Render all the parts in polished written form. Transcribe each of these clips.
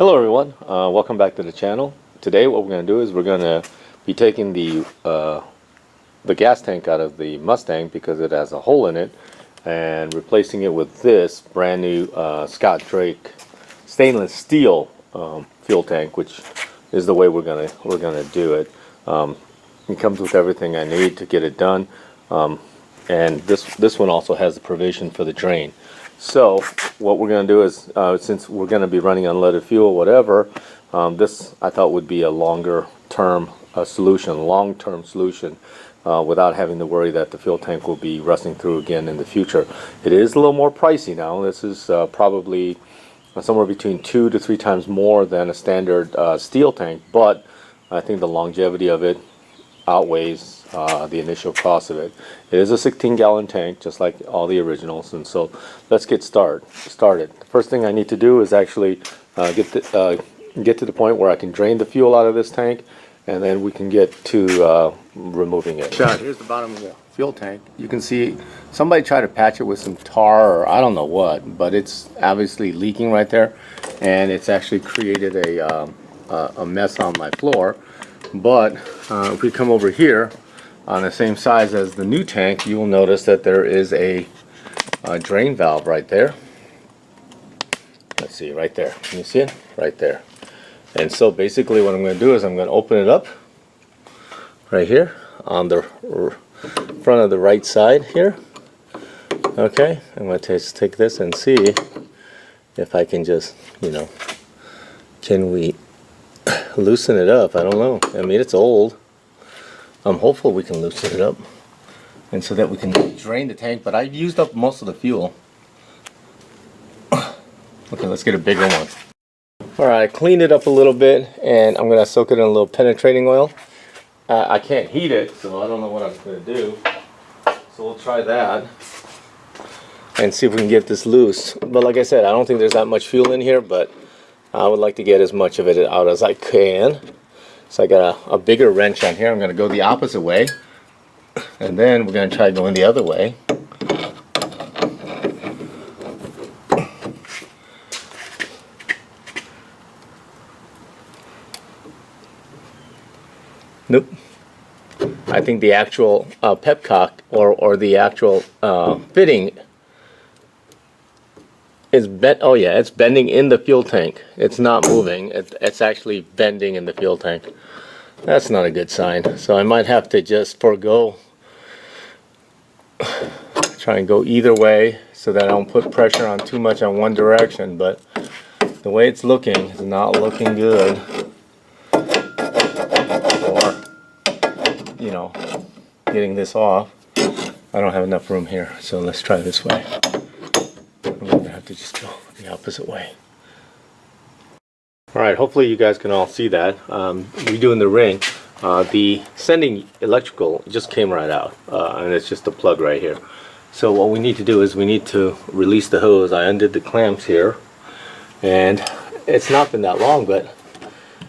Hello everyone, welcome back to the channel. Today what we're going to do is we're going to be taking the gas tank out of the Mustang because it has a hole in it and replacing it with this brand new Scott Drake stainless steel fuel tank, which is the way we're gonna do it. It comes with everything I need to get it done, and this one also has the provision for the drain. So what we're going to do is, since we're going to be running unleaded fuel, whatever, this I thought would be a long-term solution, without having to worry that the fuel tank will be rusting through again in the future. It is a little more pricey now. This is probably somewhere between 2 to 3 times more than a standard steel tank, but I think the longevity of it outweighs the initial cost of it. It is a 16-gallon tank, just like all the originals, and so let's get started. The first thing I need to do is actually get to the point where I can drain the fuel out of this tank, and then we can get to removing it. Here's the bottom of the fuel tank. You can see somebody tried to patch it with some tar or I don't know what, but it's obviously leaking right there, and it's actually created a mess on my floor. But if we come over here on the same size as the new tank, you will notice that there is a drain valve right there. Let's see, right there. Can you see it? Right there. And so basically what I'm going to do is I'm going to open it up right here on the front of the right side here. Okay, I'm going to just take this and see if I can just, can we loosen it up? I don't know. I mean, it's old. I'm hopeful we can loosen it up and so that we can drain the tank, but I've used up most of the fuel. Okay, let's get a bigger one. Alright, I cleaned it up a little bit and I'm going to soak it in a little penetrating oil. I can't heat it, so I don't know what I'm going to do. So we'll try that and see if we can get this loose. But like I said, I don't think there's that much fuel in here, but I would like to get as much of it out as I can. So I got a bigger wrench on here. I'm going to go the opposite way, and then we're going to try going the other way. Nope. I think the actual pepcock or the actual fitting is bent. Oh yeah, it's bending in the fuel tank. It's not moving. It's actually bending in the fuel tank. That's not a good sign. So I might have to just forego, try and go either way so that I don't put pressure on too much on one direction. But the way it's looking is not looking good. Or, getting this off. I don't have enough room here, so let's try this way. I'm going to have to just go the opposite way. Alright, hopefully you guys can all see that. Redoing the ring, the sending electrical just came right out, and it's just a plug right here. So what we need to do is we need to release the hose. I undid the clamps here, and it's not been that long, but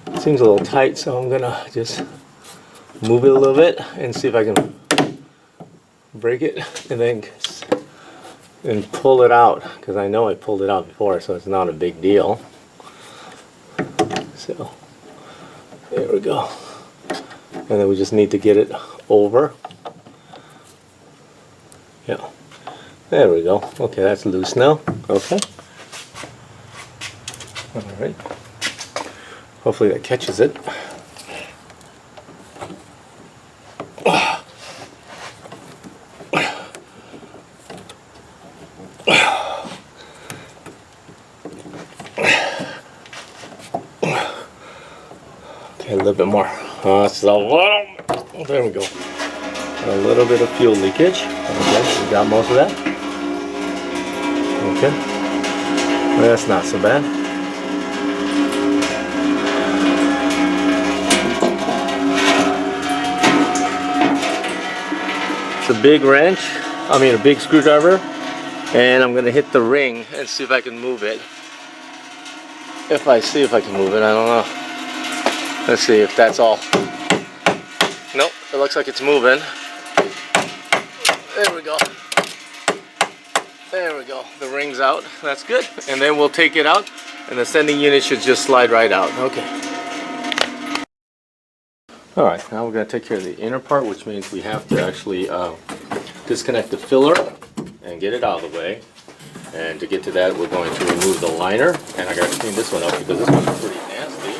it seems a little tight, so I'm going to just move it a little bit and see if I can break it and pull it out, because I know I pulled it out before, so it's not a big deal. So there we go, and then we just need to get it over. Yeah, there we go. Okay, that's loose now. Okay, all right, hopefully that catches it. Okay, a little bit more. There we go. A little bit of fuel leakage. Okay, we got most of that. Okay, well, that's not so bad. It's a big wrench. A big screwdriver, and I'm gonna hit the ring and see if I can move it. If I can move it, I don't know. Let's see if that's all. Nope, it looks like it's moving. There we go. There we go. The ring's out. That's good. And then we'll take it out, and the sending unit should just slide right out. Okay. All right. Now we're going to take care of the inner part, which means we have to actually disconnect the filler and get it out of the way. And to get to that, we're going to remove the liner. And I got to clean this one up because this one's pretty nasty.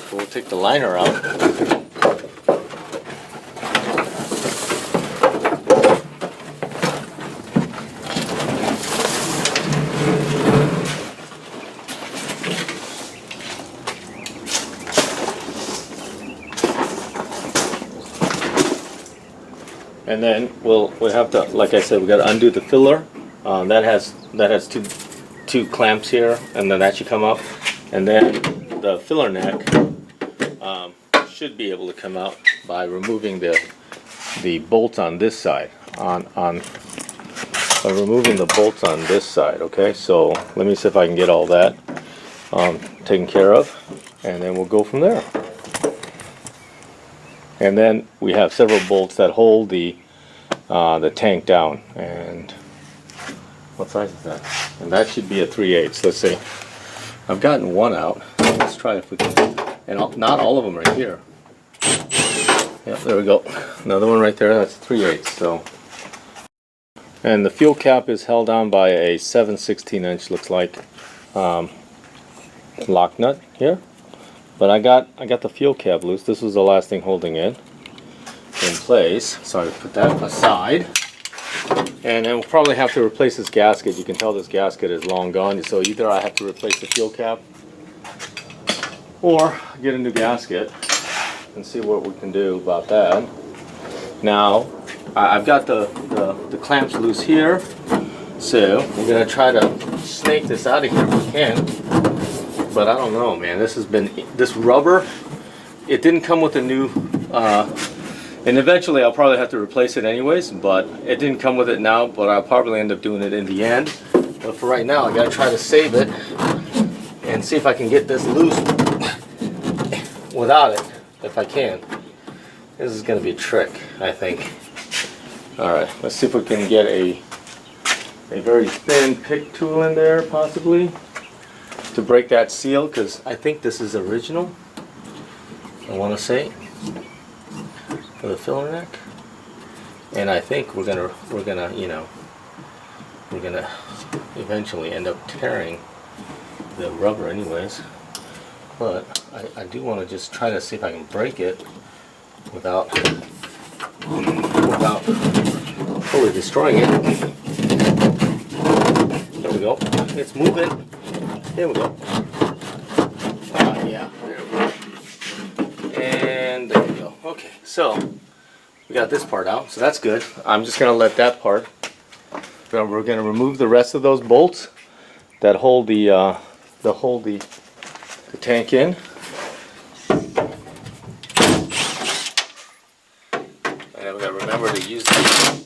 So we'll take the liner out. And then we'll have to, like I said, we got to undo the filler. That has two clamps here, and then that should come up. And then the filler neck should be able to come out by removing the bolts on this side. By removing the bolts on this side. Okay, so let me see if I can get all that taken care of, and then we'll go from there. And then we have several bolts that hold the tank down. And what size is that? And that should be a 3/8. Let's see. I've gotten one out. Let's try if we can. And not all of them are here. Yep, there we go. Another one right there. That's a 3/8. So. And the fuel cap is held down by a 7/16" looks like lock nut here. But I got the fuel cap loose. This was the last thing holding it in place. So I put that aside. And then we'll probably have to replace this gasket. You can tell this gasket is long gone. So either I have to replace the fuel cap or get a new gasket and see what we can do about that. Now, I've got the clamps loose here. So we're going to try to snake this out of here if we can. But I don't know, man. This rubber, it didn't come with a new, and eventually I'll probably have to replace it anyways, but it didn't come with it now, but I'll probably end up doing it in the end. But for right now, I gotta try to save it and see if I can get this loose without it, if I can. This is gonna be a trick, I think. All right, let's see if we can get a very thin pick tool in there, possibly, to break that seal, because I think this is original. I want to say for the filler neck, and I think we're gonna eventually end up tearing the rubber anyways. But I do want to just try to see if I can break it without fully destroying it. There we go. It's moving. There we go. Yeah, there we go. And there we go. Okay, so we got this part out, so that's good. I'm just gonna let that part. We're gonna remove the rest of those bolts that hold the tank in. And we gotta remember to use the.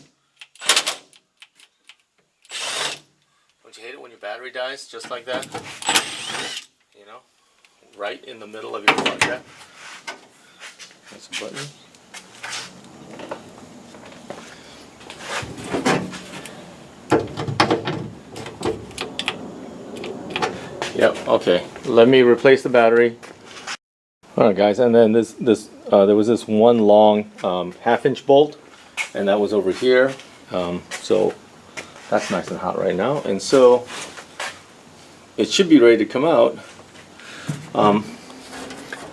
Don't you hate it when your battery dies just like that? You know, right in the middle of your project. That's a button. Yep. Okay. Let me replace the battery. All right, guys. And then there was this one long 1/2" bolt, and that was over here. So that's nice and hot right now, and so it should be ready to come out.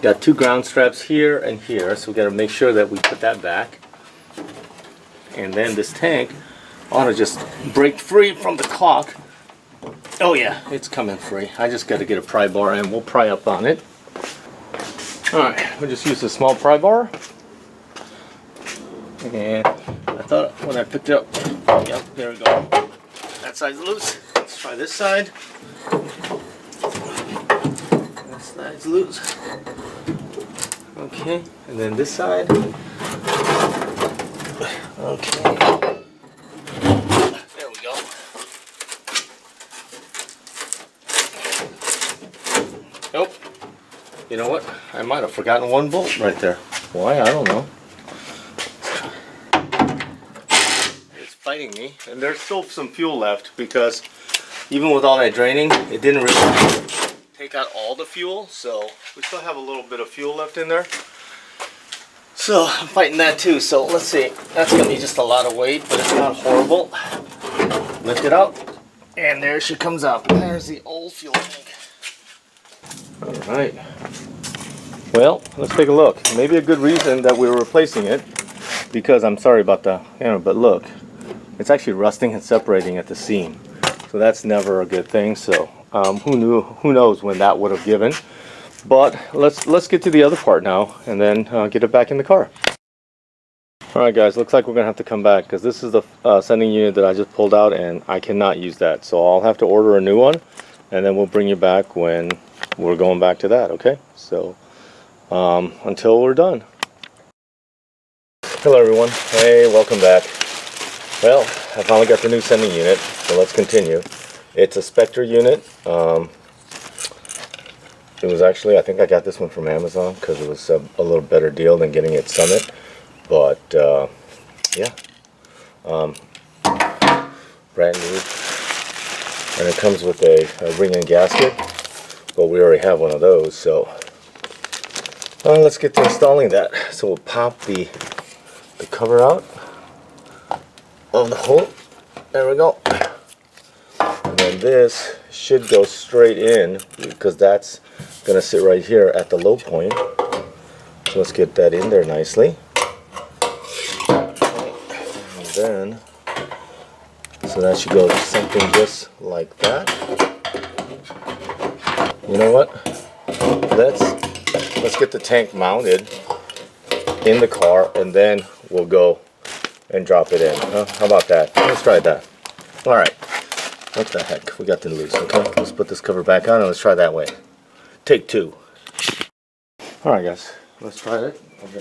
Got two ground straps here and here, so we got to make sure that we put that back. And then this tank ought to just break free from the caulk. Oh yeah, it's coming free. I just got to get a pry bar and we'll pry up on it. Alright, we'll just use a small pry bar. And I thought when I picked it up, yep, there we go. That side's loose. Let's try this side. That side's loose. Okay, and then this side. Okay. There we go. Nope. You know what? I might have forgotten one bolt right there. Why? I don't know. It's biting me, and there's still some fuel left because even with all that draining, it didn't really take out all the fuel, so we still have a little bit of fuel left in there. So I'm fighting that too. So let's see. That's gonna be just a lot of weight, but it's not horrible. Lift it out, and there she comes out. There's the old fuel tank. All right. Well, let's take a look. Maybe a good reason that we were replacing it, because I'm sorry about the camera, but look, it's actually rusting and separating at the seam. So that's never a good thing. So who knows when that would have given. But let's get to the other part now, and then get it back in the car. All right, guys. Looks like we're gonna have to come back because this is the sending unit that I just pulled out, and I cannot use that. So I'll have to order a new one, and then we'll bring you back when we're going back to that. Okay? So until we're done. Hello, everyone. Hey, welcome back. Well, I finally got the new sending unit, so let's continue. It's a Spectre unit. It was actually, I think I got this one from Amazon because it was a little better deal than getting it Summit. But yeah, brand new, and it comes with a ring and gasket. But we already have one of those, so let's get to installing that. So we'll pop the cover out of the hole. There we go. And then this should go straight in because that's gonna sit right here at the low point. So let's get that in there nicely. And then, so that should go something just like that. You know what? Let's get the tank mounted in the car, and then we'll go and drop it in. How about that? Let's try that. All right. What the heck? We got the loose. Okay. Let's put this cover back on and let's try that way. Take two. All right, guys. Let's try it. I'm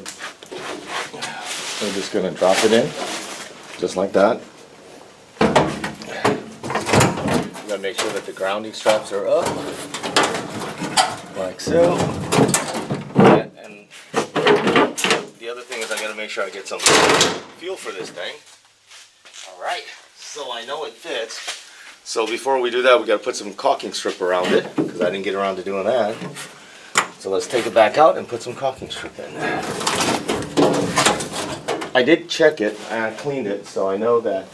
just gonna drop it in, just like that. You gotta make sure that the grounding straps are up, like so. And the other thing is I gotta make sure I get some feel for this thing. All right, so I know it fits. So before we do that, we gotta put some caulking strip around it because I didn't get around to doing that. So let's take it back out and put some caulking strip in. I did check it and I cleaned it, so I know that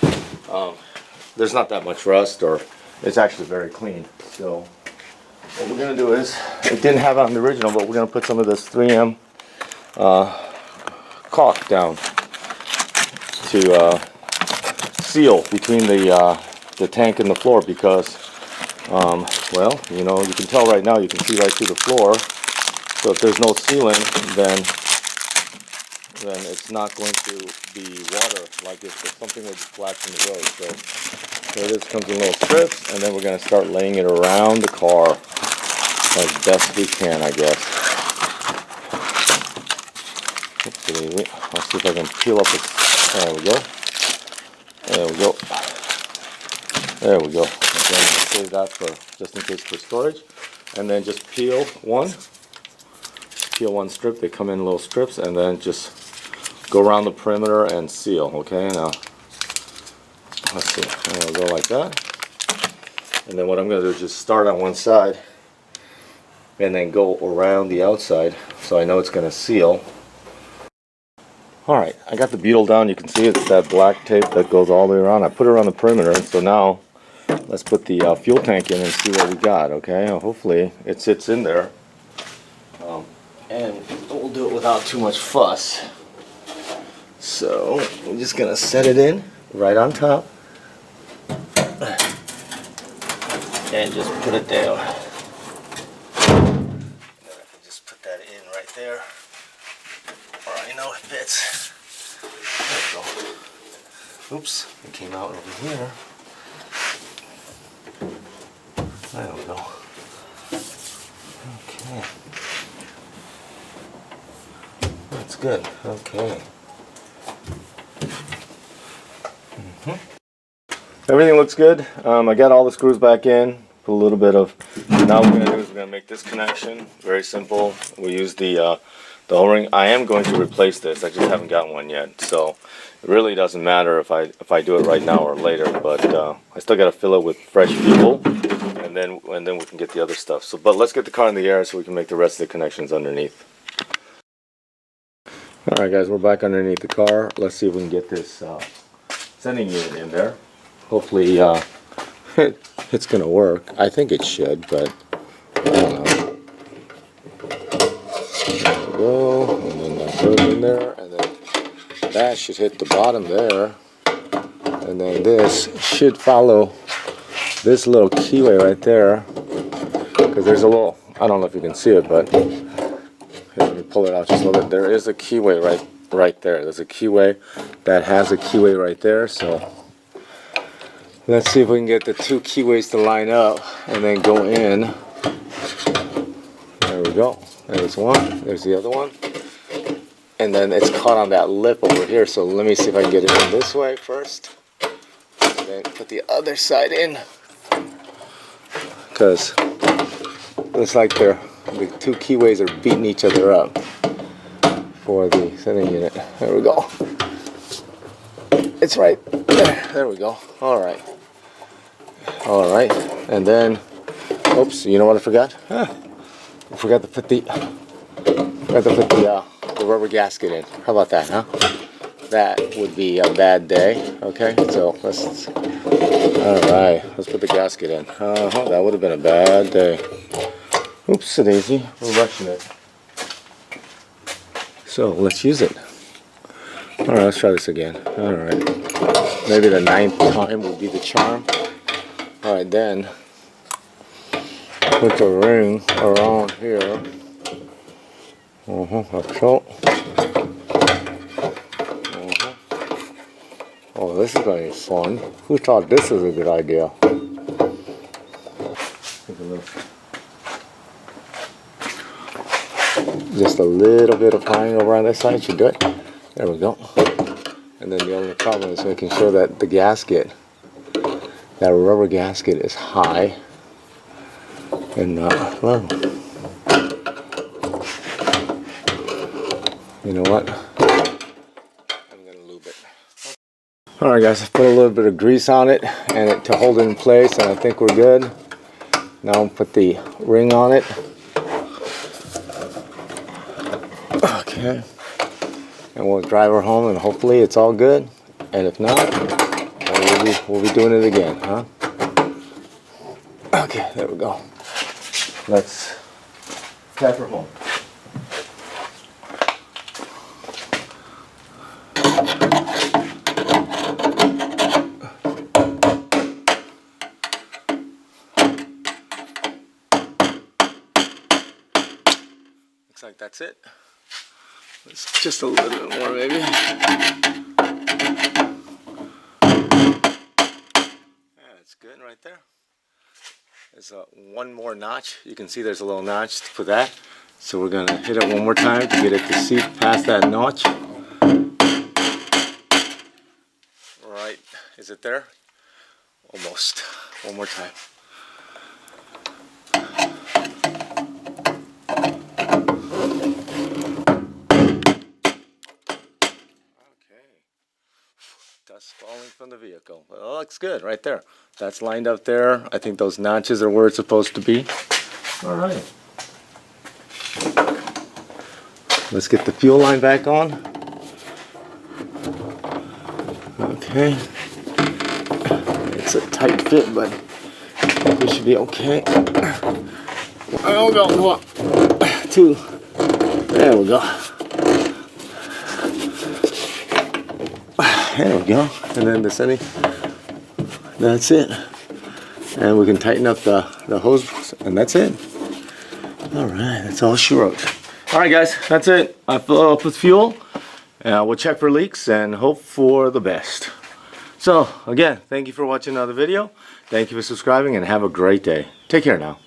there's not that much rust, or it's actually very clean. So what we're gonna do is, it didn't have it on the original, but we're gonna put some of this 3M caulk down to seal between the tank and the floor, because well, you know, you can tell right now, you can see right through the floor. So if there's no sealant, then it's not going to be water, like if something would splash in the road. So here it is, comes in little strips, and then we're going to start laying it around the car as best we can, I guess. Oopsie, I'll see if I can peel up this. There we go. There we go. There we go. And then save that for just in case for storage, and then just peel one strip. They come in little strips, and then just go around the perimeter and seal. Okay, now let's see. I'll go like that, and then what I'm going to do is just start on one side and then go around the outside, so I know it's going to seal. Alright, I got the beetle down. You can see it's that black tape that goes all the way around. I put it around the perimeter, so now let's put the fuel tank in and see what we got. Okay, hopefully it sits in there, and we'll do it without too much fuss. So I'm just gonna set it in right on top and just put it down. And then I can just put that in right there, or I know it fits. There we go. Oops, it came out over here. I don't know. Okay. That's good. Okay. Everything looks good. I got all the screws back in. Put a little bit of. Now what we're gonna do is we're gonna make this connection very simple. We use the The O-ring, I am going to replace this. I just haven't gotten one yet, so it really doesn't matter if I do it right now or later. But I still got to fill it with fresh fuel, and then we can get the other stuff. So, but let's get the car in the air so we can make the rest of the connections underneath. All right, guys, we're back underneath the car. Let's see if we can get this sending unit in there. Hopefully, it's gonna work. I think it should, but I don't know. Go, and then that goes in there, and then that should hit the bottom there, and then this should follow this little keyway right there, because there's a little, I don't know if you can see it, but here, let me pull it out just a little bit. There is a keyway right there. There's a keyway that has a keyway right there, so let's see if we can get the two keyways to line up and then go in. There we go. There's one, there's the other one, and then it's caught on that lip over here, so let me see if I can get it in this way first, and then put the other side in, because it looks like the two keyways are beating each other up for the sending unit. There we go. It's right there. There we go. Alright, and then, oops, you know what I forgot? I forgot to put the rubber gasket in. How about that, huh? That would be a bad day. Okay, so let's. All right, let's put the gasket in. That would have been a bad day. Oops, daisy, we're rushing it. So let's use it. All right, let's try this again. All right, maybe the 9th time will be the charm. All right, then. Put the ring around here. Like so. Oh, this is going to be fun. Who thought this was a good idea? Just a little bit of prying over on this side should do it. There we go. And then the only problem is making sure that the gasket, that rubber gasket, is high and not low. You know what? I'm gonna lube it. Alright guys, I put a little bit of grease on it and to hold it in place, and I think we're good. Now I'll put the ring on it. Okay. And we'll drive her home and hopefully it's all good. And if not, we'll be doing it again, huh? Okay, there we go. Let's tap her home. Looks like that's it. Let's just a little bit more, maybe. That's good right there. There's one more notch. You can see there's a little notch for that. So we're going to hit it one more time to get it to see past that notch. Right. Is it there? Almost. One more time. Dust falling from the vehicle. Well, it looks good right there. That's lined up there. I think those notches are where it's supposed to be. All right. Let's get the fuel line back on. Okay. It's a tight fit, but I think we should be okay. Oh, go. Come on. 2. There we go. There we go, and then the sending, that's it. And we can tighten up the hose, and that's it. All right, that's all she wrote. All right, guys, that's it. I fill it up with fuel, and we'll check for leaks and hope for the best. So, again, thank you for watching another video. Thank you for subscribing, and have a great day. Take care now.